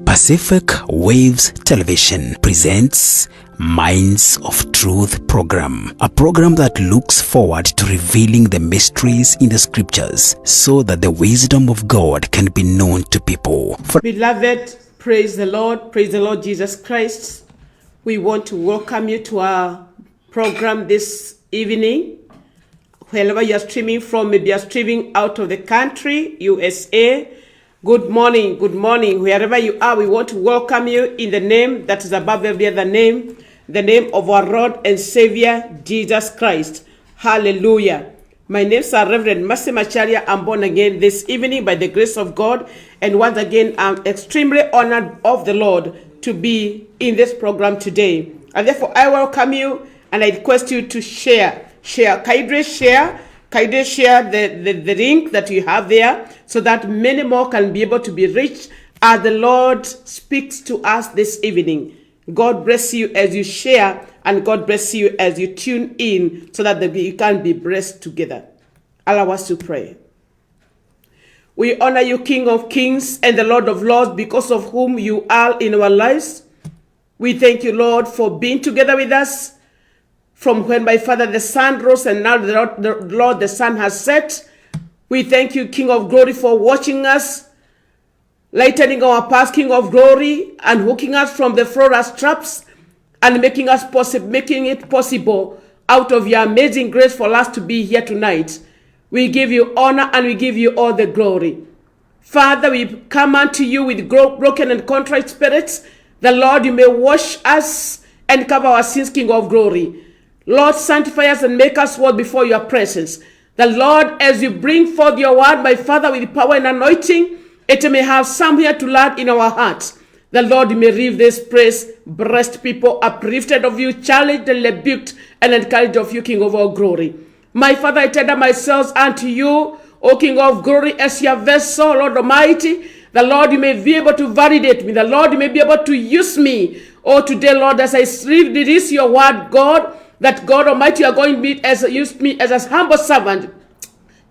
Pacific Waves Television presents Minds of Truth program, a program that looks forward to revealing the mysteries in the scriptures so that the wisdom of God can be known to people. Beloved, praise the Lord Jesus Christ. We want to welcome you to our program this evening. Wherever you are streaming from, maybe you are streaming out of the country, USA. Good morning, wherever you are. We want to welcome you in the name that is above every other name, the name of our Lord and Savior, Jesus Christ. Hallelujah. My name is Reverend Mercy Macharia. I'm born again this evening by the grace of God. And once again, I'm extremely honored of the Lord to be in this program today. And therefore, I welcome you and I request you to share. Kindly share the link that you have there so that many more can be able to be reached as the Lord speaks to us this evening. God bless you as you share, and God bless you as you tune in so that we can be blessed together. Allow us to pray. We honor you, King of Kings and the Lord of Lords, because of whom you are in our lives. We thank you, Lord, for being together with us from when my Father the sun rose and now the Lord the sun has set. We thank you, King of Glory, for watching us, lightening our path, King of Glory, and hooking us from the floor as traps and making it possible out of your amazing grace for us to be here tonight. We give you honor and we give you all the glory. Father, we come unto you with broken and contrite spirits. The Lord, you may wash us and cover our sins, King of Glory. Lord, sanctify us and make us worthy before your presence. The Lord, as you bring forth your word, my Father, with power and anointing, it may have somewhere to land in our hearts. The Lord, you may read this praise, blessed people, uplifted of you, challenged and rebuked and encouraged of you, King of all glory. My Father, I tender myself unto you, O King of glory, as your vessel, Lord Almighty. The Lord, you may be able to validate me. The Lord, you may be able to use me. Oh, today, Lord, as I release your word, God, that God Almighty, you are going to use me as a humble servant,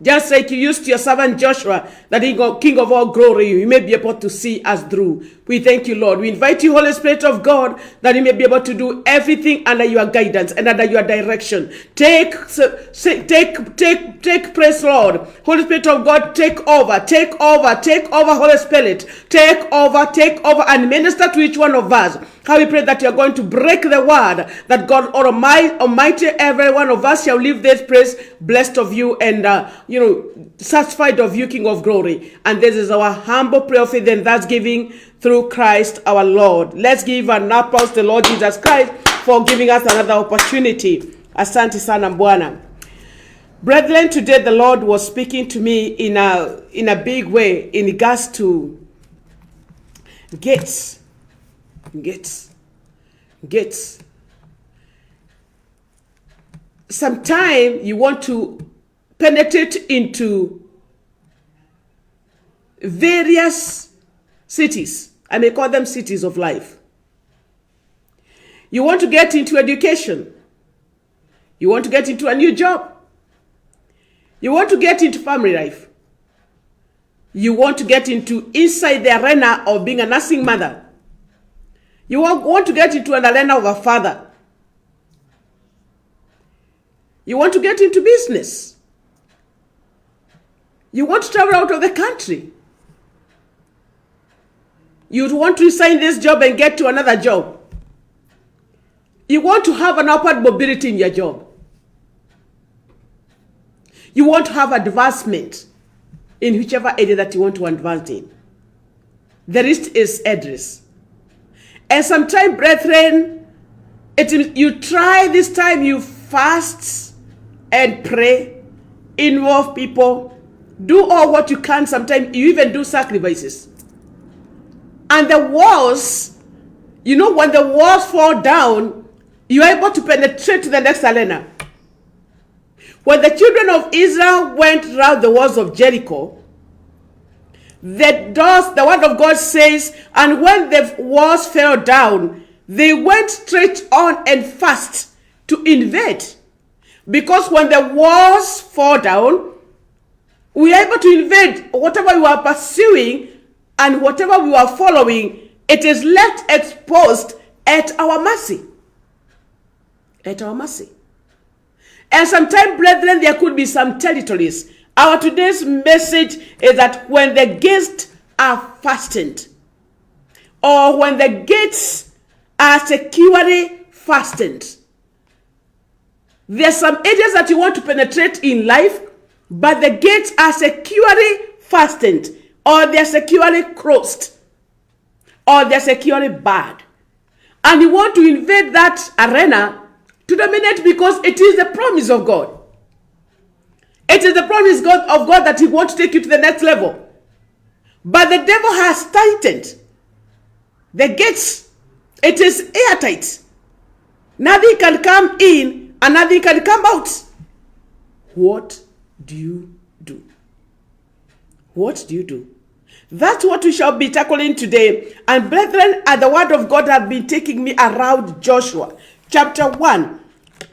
just like you used your servant Joshua, that he King of all glory, you may be able to see us through. We thank you, Lord. We invite you, Holy Spirit of God, that you may be able to do everything under your guidance and under your direction. Take place, Lord. Holy Spirit of God, take over, Holy Spirit. Take over and minister to each one of us. How we pray that you are going to break the word, that God Almighty, every one of us shall leave this place blessed of you and satisfied of you, King of glory. And this is our humble prayer of faith and thanksgiving through Christ our Lord. Let's give an applause to the Lord Jesus Christ for giving us another opportunity. Asante sana Bwana. Brethren, today the Lord was speaking to me in a big way in regards to gates. Sometimes you want to penetrate into various cities. I may call them cities of life. You want to get into education. You want to get into a new job. You want to get into family life. You want to get into inside the arena of being a nursing mother. You want to get into an arena of a father. You want to get into business. You want to travel out of the country. You want to resign this job and get to another job. You want to have an upward mobility in your job. You want to have advancement in whichever area that you want to advance in. The list is endless. And sometimes, brethren, you try this time, you fast and pray, involve people, do all what you can. Sometimes you even do sacrifices. And the walls, when the walls fall down, you are able to penetrate to the next arena. When the children of Israel went around the walls of Jericho, the word of God says, and when the walls fell down, they went straight on and fast to invade. Because when the walls fall down, we are able to invade whatever we are pursuing and whatever we are following It is left exposed at our mercy. At our mercy. And sometimes, brethren, there could be some territories. Our today's message is that when the gates are fastened, or when the gates are securely fastened, there's some areas that you want to penetrate in life, but the gates are securely fastened, or they're securely closed, or they're securely barred. And you want to invade that arena to dominate because it is the promise of God. It is the promise of God that He wants to take you to the next level. But the devil has tightened the gates. It is airtight. Nothing can come in and nothing can come out. What do you do? What do you do? That's what we shall be tackling today. And brethren, the word of God has been taking me around Joshua chapter 1.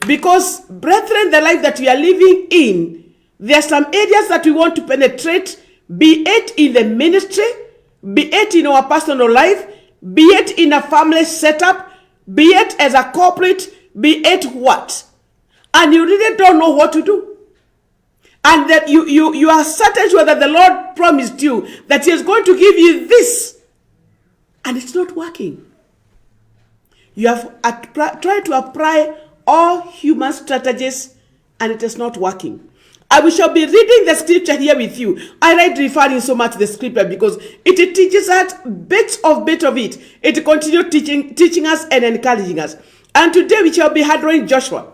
Because, brethren, the life that we are living in, there are some areas that we want to penetrate, be it in the ministry, be it in our personal life, be it in a family setup, be it as a corporate, be it what. And you really don't know what to do. And that you are certain sure that the Lord promised you that He is going to give you this. And it's not working. You have tried to apply all human strategies and it is not working. We shall be reading the scripture here with you. I like referring so much to the scripture because it teaches us bit of it. It continues teaching us and encouraging us. And today we shall be handling Joshua.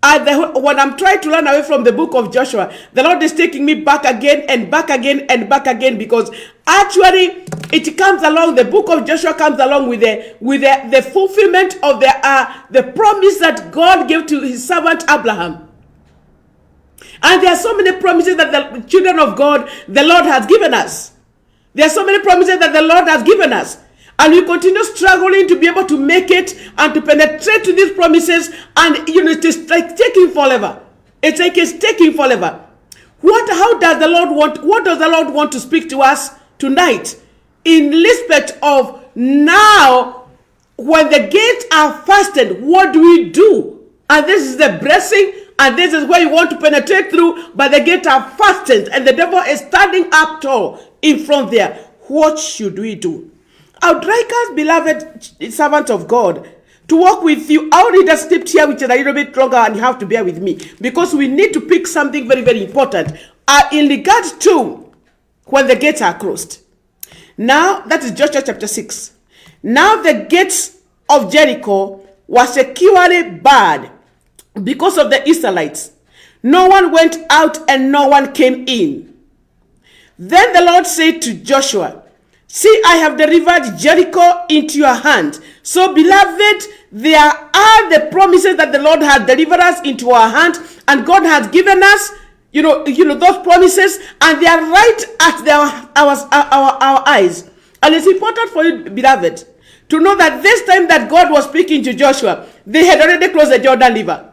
When I'm trying to run away from the book of Joshua, the Lord is taking me back again and back again and back again, because actually it comes along, the book of Joshua comes along with the fulfillment of the promise that God gave to His servant Abraham. And there are so many promises that the children of God, the Lord has given us. There are so many promises that the Lord has given us. And we continue struggling to be able to make it and to penetrate to these promises. And, it is like taking forever. It's like it's taking forever. What does the Lord want to speak to us tonight? In respect of now, when the gates are fastened, what do we do? And this is the blessing. And this is where you want to penetrate through. But the gates are fastened. And the devil is standing up tall in front there. What should we do? I would like us, beloved servant of God, to walk with you. I'll read a script here which is a little bit longer, and you have to bear with me because we need to pick something very, very important in regards to when the gates are closed. Now, that is Joshua chapter 6. Now the gates of Jericho were securely barred because of the Israelites. No one went out and no one came in. Then the Lord said to Joshua, "See, I have delivered Jericho into your hand." So, beloved, there are the promises that the Lord has delivered us into our hand, and God has given us, those promises, and they are right at our eyes. And it's important for you, beloved, to know that this time that God was speaking to Joshua, they had already crossed the Jordan River,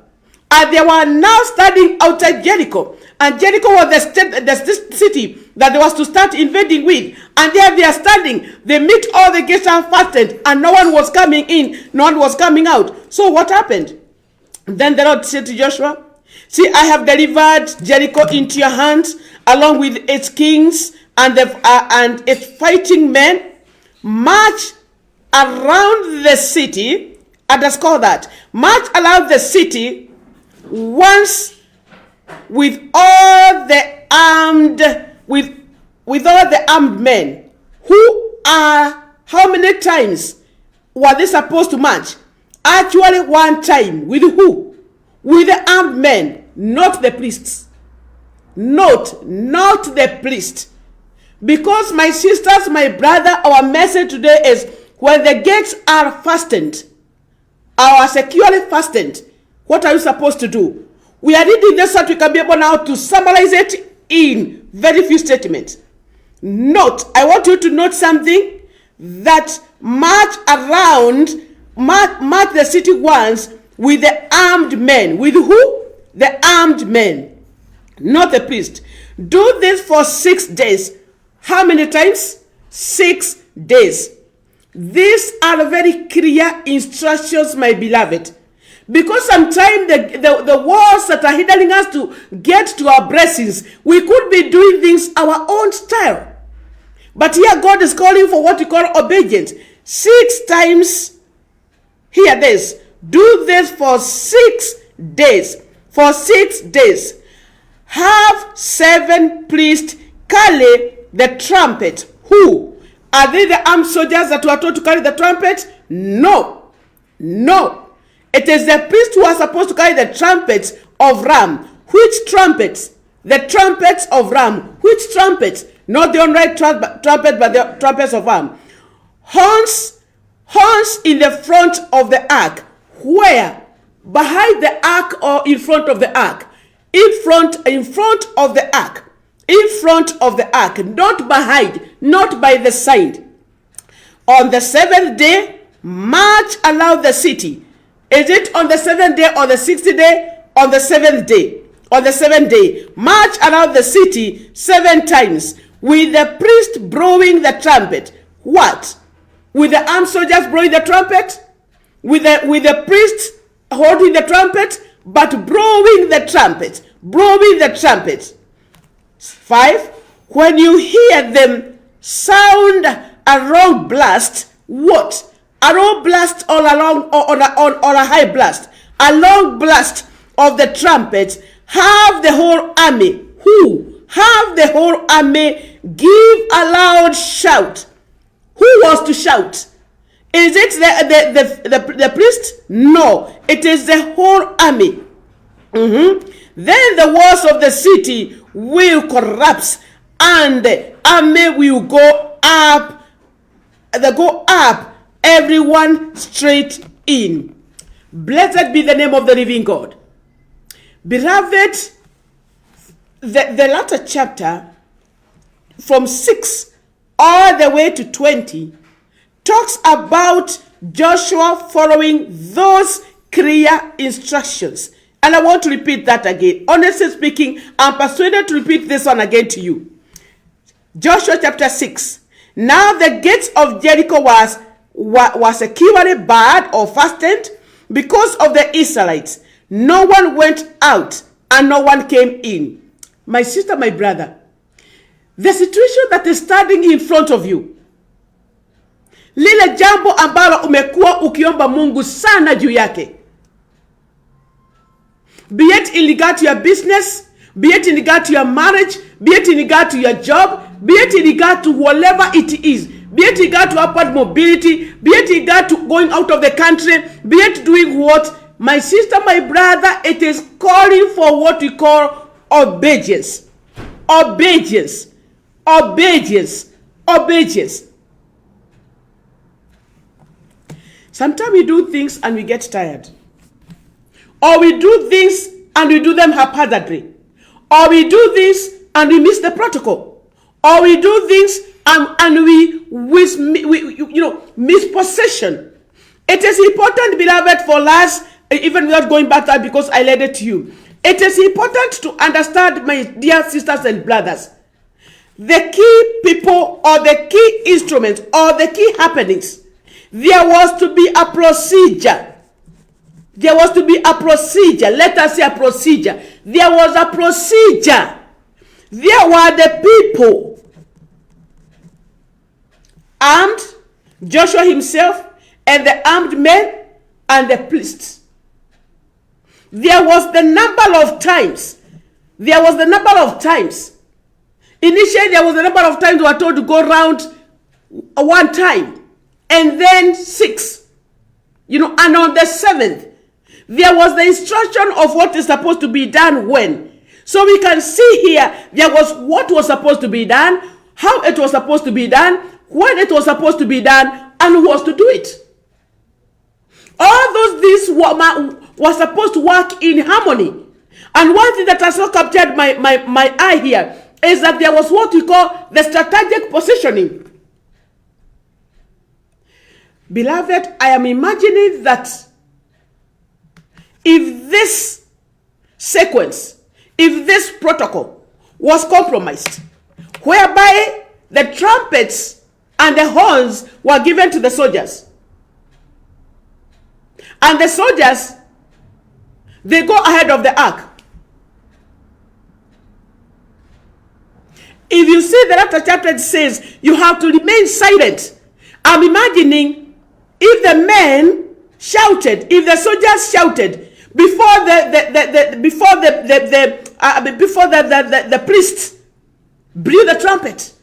and they were now standing outside Jericho. And Jericho was the city that they was to start invading with. And there they are standing. They meet all the gates are fastened. And no one was coming in. No one was coming out. So what happened? Then the Lord said to Joshua, "See, I have delivered Jericho into your hands, along with its kings and its fighting men. March around the city." Underscore that. March around the city once with all the armed men. How many times were they supposed to march? Actually, one time. With who? With the armed men, not the priests. Not the priest. Because, my sisters, my brother, our message today is when the gates are fastened, are securely fastened, what are you supposed to do? We are reading this so that we can be able now to summarize it in very few statements. Note, I want you to note something, that march the city once with the armed men. With who? The armed men, not the priest. Do this for 6 days. How many times? 6 days. These are very clear instructions, my beloved. Because sometimes the walls that are hindering us to get to our blessings, we could be doing things our own style. But here God is calling for what we call obedience. 6 times, hear this, do this for 6 days. For 6 days. Have 7 priests carry the trumpet. Who? Are they the armed soldiers that were told to carry the trumpet? No. No. It is the priests who are supposed to carry the trumpets of Ram. Which trumpets? The trumpets of Ram. Which trumpets? Not the unright trumpet, but the trumpets of Ram. Horns in the front of the ark. Where? Behind the ark or in front of the ark? In front of the ark. In front of the ark. Not behind. Not by the side. On the 7th day, march around the city. Is it on the 7th day or the 6th day? On the 7th day. On the 7th day. March around the city 7 times. With the priest blowing the trumpet. What? With the armed soldiers blowing the trumpet? With the priest holding the trumpet? But blowing the trumpet. Blowing the trumpet. 5. When you hear them sound a long blast. What? A long blast all along or a high blast. A long blast of the trumpet. Have the whole army. Who? Have the whole army give a loud shout. Who was to shout? Is it the priest? No. It is the whole army. Then the walls of the city will collapse and the army will go up. They go up. Everyone straight in. Blessed be the name of the living God. Beloved, the latter chapter from 6 all the way to 20 talks about Joshua following those clear instructions. And I want to repeat that again. Honestly speaking, I'm persuaded to repeat this one again to you. Joshua chapter 6. Now the gates of Jericho was securely barred or fastened because of the Israelites. No one went out and no one came in. My sister, my brother, the situation that is standing in front of you, lile jambo ambalo umekuwa ukiomba Mungu sana juu yake, be it in regard to your business, be it in regard to your marriage, be it in regard to your job, be it in regard to whatever it is, be it in regard to upward mobility, be it in regard to going out of the country, be it doing what? My sister, my brother, it is calling for what we call obedience. Obedience. Obedience. Obedience. Sometimes we do things and we get tired. Or we do things and we do them haphazardly. Or we do things and we miss the protocol. Or we do things and we miss possession. It is important, beloved, for us, even without going back to that because I led it to you. It is important to understand, my dear sisters and brothers, the key people or the key instruments or the key happenings. There was to be a procedure. There was to be a procedure. Let us say a procedure. There was a procedure. There were the people armed, Joshua himself, and the armed men and the priests. There was the number of times. There was the number of times. Initially, there was the number of times we were told to go around 1 time. And then 6. And on the 7th, there was the instruction of what is supposed to be done when. So we can see here, there was what was supposed to be done, how it was supposed to be done, when it was supposed to be done, and who was to do it. All those things were supposed to work in harmony. And one thing that has not captured my eye here is that there was what we call the strategic positioning. Beloved, I am imagining that if this sequence, if this protocol was compromised, whereby the trumpets and the horns were given to the soldiers. And the soldiers, they go ahead of the ark. If you see the latter chapter, it says you have to remain silent. I'm imagining if the men shouted, if the soldiers shouted before the priest blew the trumpet.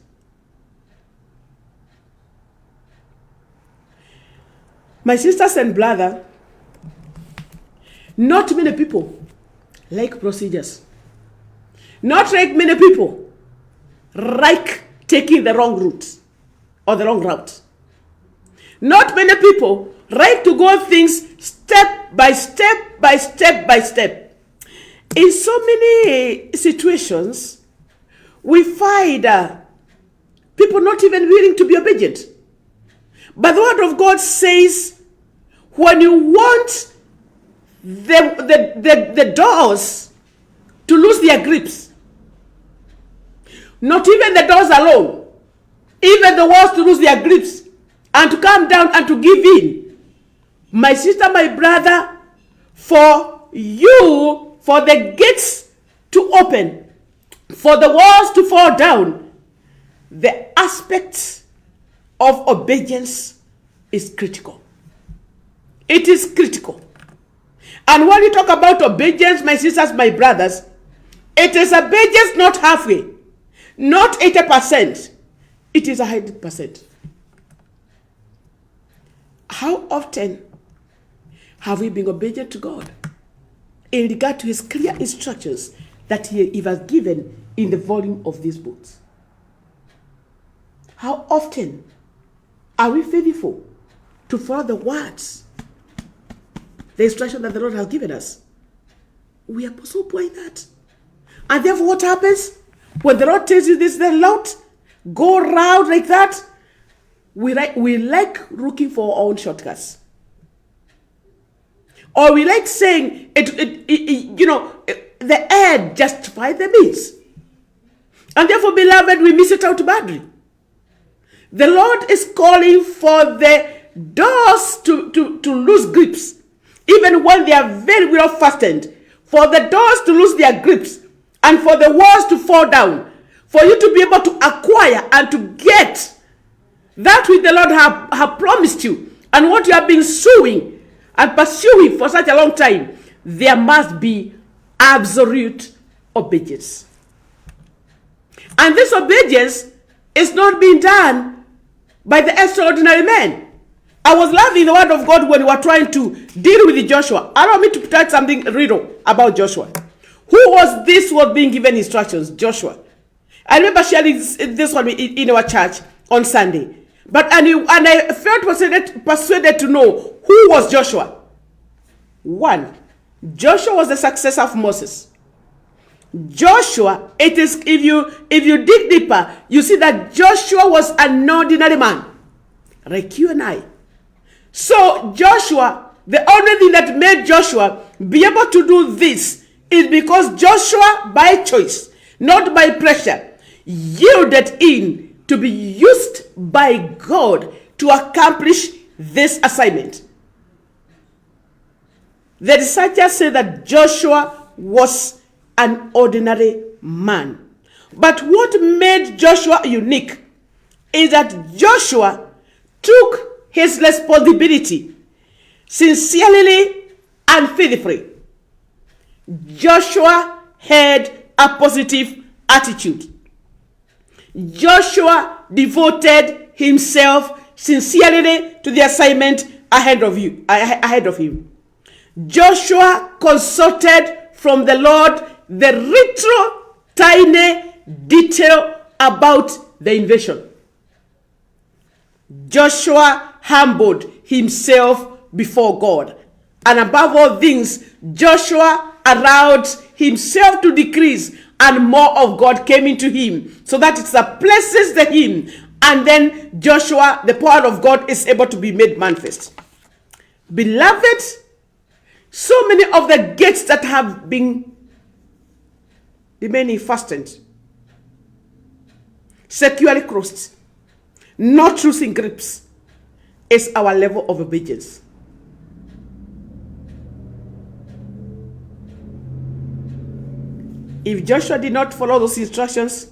My sisters and brother, not many people like procedures. Not like many people like taking the wrong route or the wrong route. Not many people like to go things step by step by step by step. In so many situations, we find people not even willing to be obedient. But the word of God says, when you want the doors to lose their grips, not even the doors alone, even the walls to lose their grips and to come down and to give in. My sister, my brother, for the gates to open, for the walls to fall down, the aspect of obedience is critical. It is critical. And when you talk about obedience, my sisters, my brothers, it is obedience not halfway, not 80%. It is 100%. How often have we been obedient to God in regard to his clear instructions that he has given in the volume of these books? How often are we faithful to follow the words, the instruction that the Lord has given us? We are so poor in that. And therefore what happens? When the Lord tells you this, then Lord, go around like that, we like looking for our own shortcuts. Or we like saying, the end justifies the means. And therefore, beloved, we miss it out badly. The Lord is calling for the doors to lose grips, even when they are very well fastened, for the doors to lose their grips, and for the walls to fall down, for you to be able to acquire and to get that which the Lord have promised you, and what you have been sowing and pursuing for such a long time. There must be absolute obedience. And this obedience is not being done by the extraordinary men. I was loving the word of God when we were trying to deal with Joshua. Allow me to tell something riddle about Joshua. Who was this who was being given instructions? Joshua. I remember sharing this one in our church on Sunday. But I felt persuaded to know who was Joshua. One, Joshua was the successor of Moses. Joshua, it is, if you dig deeper, you see that Joshua was an ordinary man, like you and I. So Joshua, the only thing that made Joshua be able to do this is because Joshua, by choice, not by pressure, yielded in to be used by God to accomplish this assignment. The researchers say that Joshua was an ordinary man. But what made Joshua unique is that Joshua took his responsibility sincerely and faithfully. Joshua had a positive attitude. Joshua devoted himself sincerely to the assignment ahead of him. Joshua consulted from the Lord the little tiny detail about the invasion. Joshua humbled himself before God. And above all things, Joshua allowed himself to decrease and more of God came into him, so that it places the him, and then Joshua, the power of God, is able to be made manifest. Beloved, so many of the gates that have been remaining fastened, securely closed, not losing grips, is our level of obedience. If Joshua did not follow those instructions,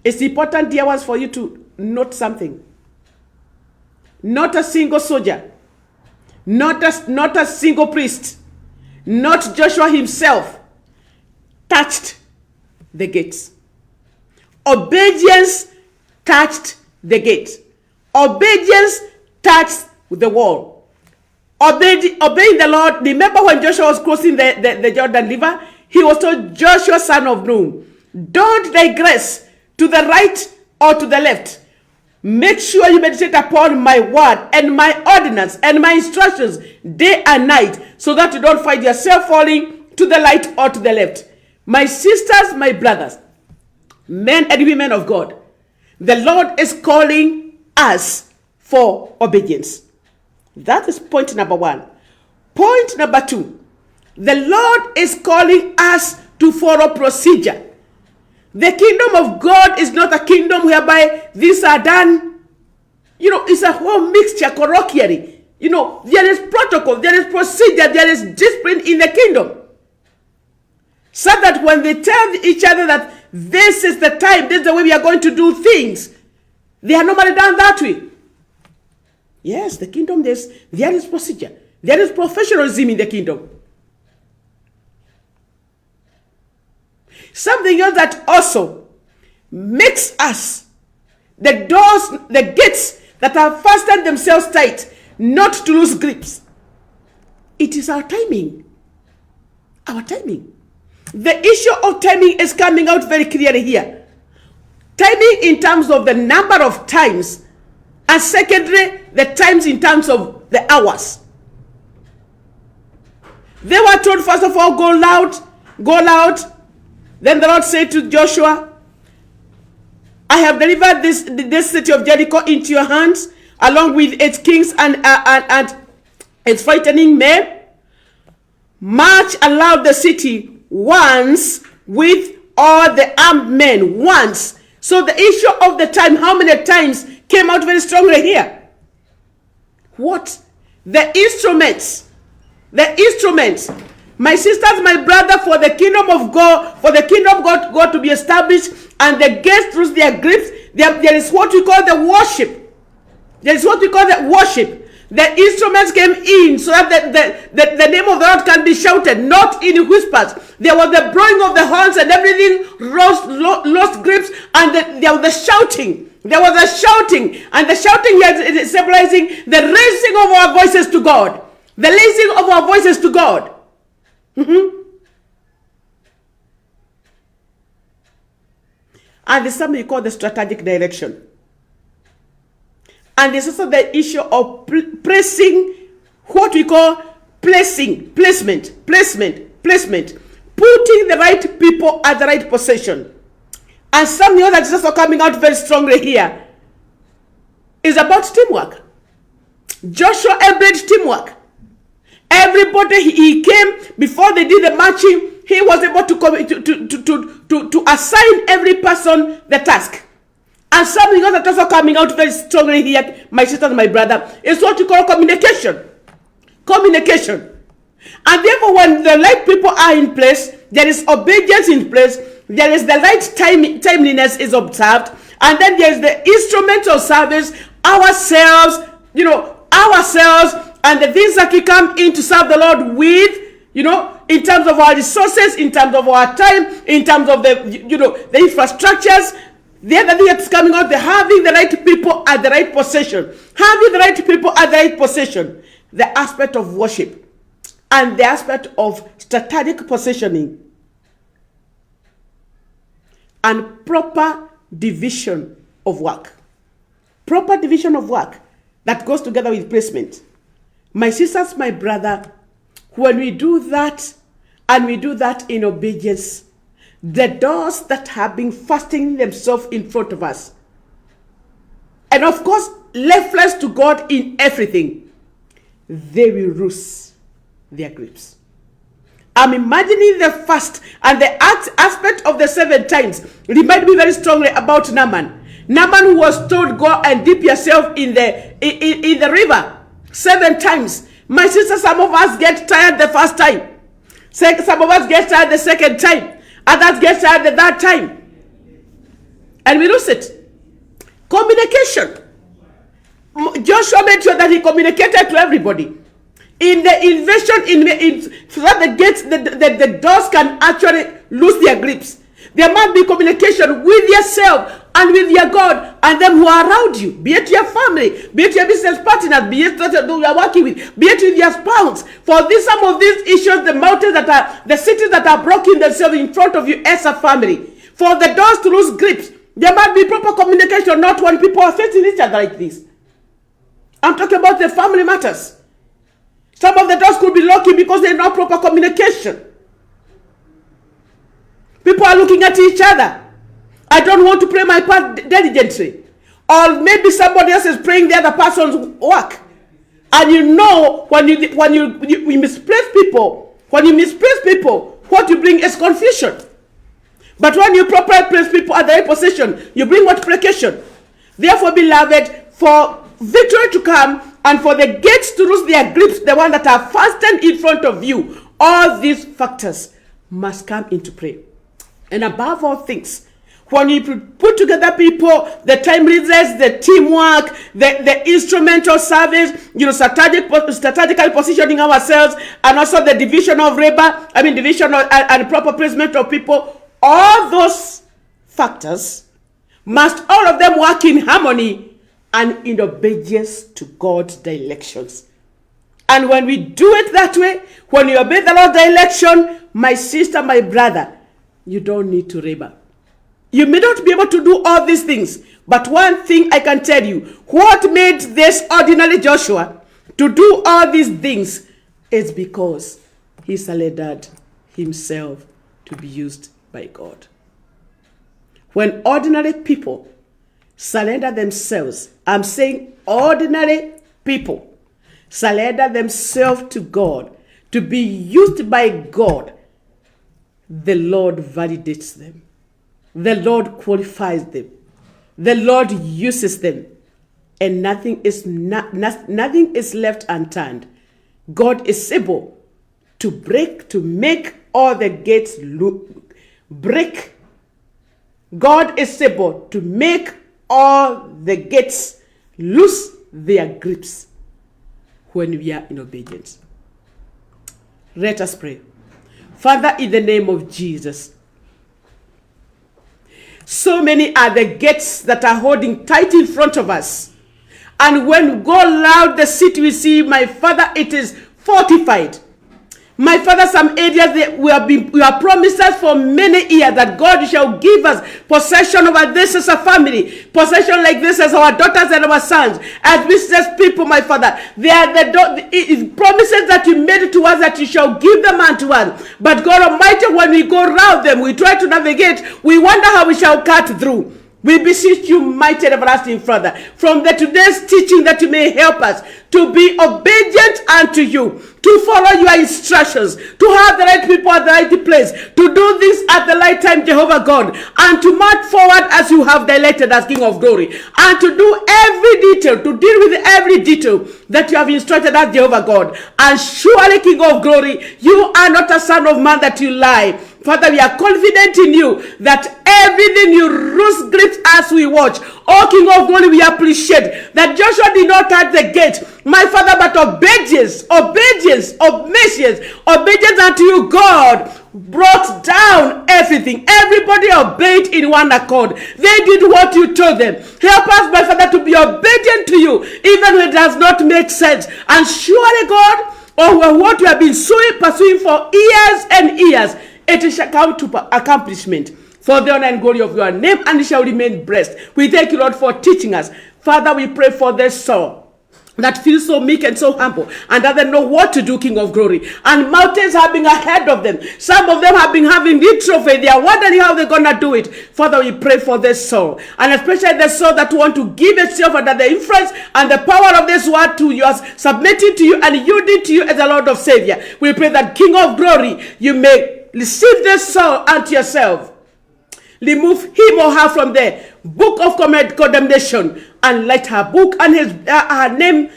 it's important, dear ones, for you to note something. Not a single soldier, not a single priest, not Joshua himself touched the gates. Obedience touched the gate. Obedience touched the wall. Obeying the Lord. Remember when Joshua was crossing the Jordan River? He was told, Joshua, son of Nun, don't digress to the right or to the left. Make sure you meditate upon my word and my ordinance and my instructions day and night, so that you don't find yourself falling to the right or to the left. My sisters, my brothers, men and women of God, the Lord is calling us for obedience. That is point number one. Point number two, the Lord is calling us to follow procedure. The kingdom of God is not a kingdom whereby these are done. It's a whole mixture, colloquially. There is protocol, there is procedure, there is discipline in the kingdom. So that when they tell each other that this is the time, this is the way we are going to do things, they are normally done that way. Yes, the kingdom, there is procedure. There is professionalism in the kingdom. Something else that also makes us, the doors, the gates that have fastened themselves tight, not to lose grips. It is our timing. Our timing. The issue of timing is coming out very clearly here. Timing in terms of the number of times, and secondly, the times in terms of the hours. They were told, first of all, go loud, go loud. Then the Lord said to Joshua, I have delivered this city of Jericho into your hands, along with its kings and its frightening men. March around the city once with all the armed men, once. So the issue of the time, how many times, came out very strongly here. What? The instruments. My sisters, my brother, for the kingdom of God, God to be established, and the gates lose their grips, there is what we call the worship. The instruments came in so that the name of the Lord can be shouted, not in whispers. There was the blowing of the horns and everything lost grips, and there was the shouting. There was a shouting, and the shouting here is symbolizing the raising of our voices to God. The raising of our voices to God. And there's something called the strategic direction. And there's also the issue of placing, what we call placement. Putting the right people at the right position. And something else that's also coming out very strongly here is about teamwork. Joshua embraced teamwork. Everybody, he came before they did the marching. He was able to assign every person the task. And something else that's also coming out very strongly here, my sister and my brother, is what we call communication. And therefore, when the right people are in place, there is obedience in place, there is the right timeliness is observed, and then there is the instruments of service, ourselves, and the things that we come in to serve the Lord with, in terms of our resources, in terms of our time, in terms of the infrastructures. The other thing that's coming out, having the right people at the right position. Having the right people at the right position. The aspect of worship and the aspect of strategic positioning and proper division of work. Proper division of work that goes together with placement. My sisters, my brother, when we do that, and we do that in obedience, the doors that have been fastening themselves in front of us, and of course, leftless to God in everything, they will lose their grips. I'm imagining the fast and the aspect of the 7 times remind me very strongly about Naaman. Naaman, who was told, go and dip yourself in the river 7 times. My sister, some of us get tired the first time. Some of us get tired the second time. Others get tired the third time. And we lose it. Communication. Joshua made sure that he communicated to everybody. In the invasion, so that the gates, the doors can actually lose their grips. There must be communication with yourself and with your God and them who are around you. Be it your family, be it your business partners, be it that you are working with, be it with your spouse. For this, some of these issues, the mountains that are, the cities that are broken themselves in front of you as a family. For the doors to lose grips, there must be proper communication, not when people are facing each other like this. I'm talking about the family matters. Some of the doors could be locking because there's no proper communication. People are looking at each other. I don't want to pray my part diligently. Or maybe somebody else is praying the other person's work. And you know, when you misplace people, what you bring is confusion. But when you properly place people at the right position, you bring multiplication. Therefore, beloved, for victory to come and for the gates to lose their grips, the one that are fastened in front of you, all these factors must come into play. And above all things, when you put together people, the time reasons, the teamwork, the instrumental service, strategically positioning ourselves, and also the division of labor, and proper placement of people, all those factors must all of them work in harmony and in obedience to God's directions. And when we do it that way, when you obey the Lord's direction, my sister, my brother, you don't need to labor. You may not be able to do all these things, but one thing I can tell you, what made this ordinary Joshua to do all these things is because he surrendered himself to be used by God. When ordinary people surrender themselves, I'm saying ordinary people surrender themselves to God to be used by God, the Lord validates them. The Lord qualifies them. The Lord uses them. And nothing is left unturned. God is able to make all the gates break. God is able to make all the gates lose their grips when we are in obedience. Let us pray. Father, in the name of Jesus, so many are the gates that are holding tight in front of us. And when we go loud the city, we see, my Father, it is fortified. My Father, some areas we are promised us for many years that God shall give us possession over this as a family, possession like this as our daughters and our sons, as business people, my Father. They are the promises that you made to us that you shall give them unto us. But God Almighty, when we go around them, we try to navigate, we wonder how we shall cut through. We beseech you, mighty and everlasting Father, from today's teaching that you may help us to be obedient unto you, to follow your instructions, to have the right people at the right place, to do this at the right time, Jehovah God, and to march forward as you have directed as King of Glory, and to do every detail, to deal with every detail that you have instructed us, Jehovah God. And surely, King of Glory, you are not a son of man that you lie. Father, we are confident in you that everything you loose grips as we watch. Oh, King of Glory, we appreciate that Joshua did not touch the gate, my Father, but obedience unto you, God, brought down everything. Everybody obeyed in one accord. They did what you told them. Help us, my Father, to be obedient to you, even when it does not make sense. And surely, God, what we have been pursuing for years and years, it shall come to accomplishment for the honor and glory of your name, and it shall remain blessed. We thank you, Lord, for teaching us. Father, we pray for this soul that feels so meek and so humble and doesn't know what to do, King of Glory. And mountains have been ahead of them. Some of them have been having little faith. They are wondering how they're going to do it. Father, we pray for this soul, and especially the soul that want to give itself under the influence and the power of this word to yours, submitting to you and yielding to you as the Lord of Savior. We pray that, King of Glory, you may receive this soul unto yourself. Remove him or her from the book of condemnation and let her book and her name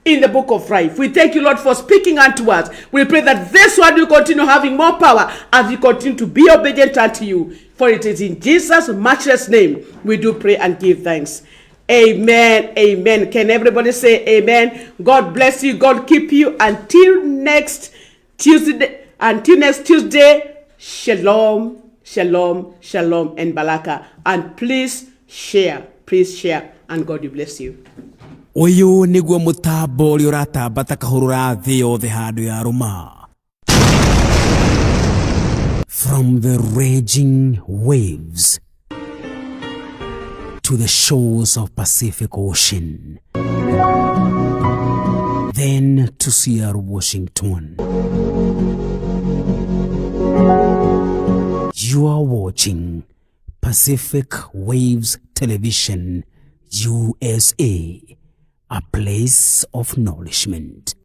in the book of life. We thank you, Lord, for speaking unto us. We pray that this word will continue having more power as we continue to be obedient unto you. For it is in Jesus' matchless name we do pray and give thanks. Amen. Amen. Can everybody say amen? God bless you. God keep you until next Tuesday. Shalom, shalom, shalom, and baraka. And please share, and God will bless you. Uyu niguo mutambo uri uratambata kahurura thi yothe handu ya ruma. From the raging waves to the shores of Pacific Ocean, then to Seattle, Washington. You are watching Pacific Waves Television USA, a place of nourishment.